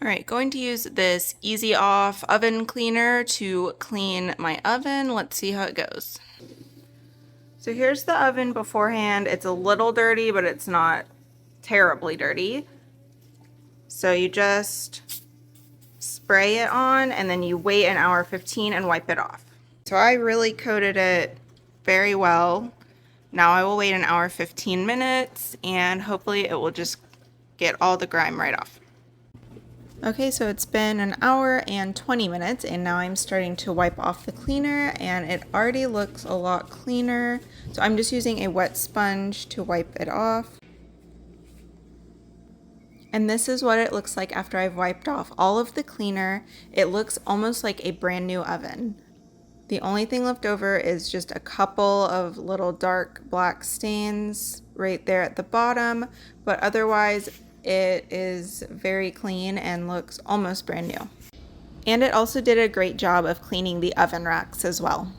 All right, going to use this Easy Off oven cleaner to clean my oven. Let's see how it goes. So here's the oven beforehand. It's a little dirty, but it's not terribly dirty. So you just spray it on and then you wait an hour 15 and wipe it off. So I really coated it very well. Now I will wait an hour 15 minutes and hopefully it will just get all the grime right off. Okay, so it's been an hour and 20 minutes and now I'm starting to wipe off the cleaner and it already looks a lot cleaner. So I'm just using a wet sponge to wipe it off. And this is what it looks like after I've wiped off all of the cleaner. It looks almost like a brand new oven. The only thing left over is just a couple of little dark black stains right there at the bottom, but otherwise it is very clean and looks almost brand new. And it also did a great job of cleaning the oven racks as well.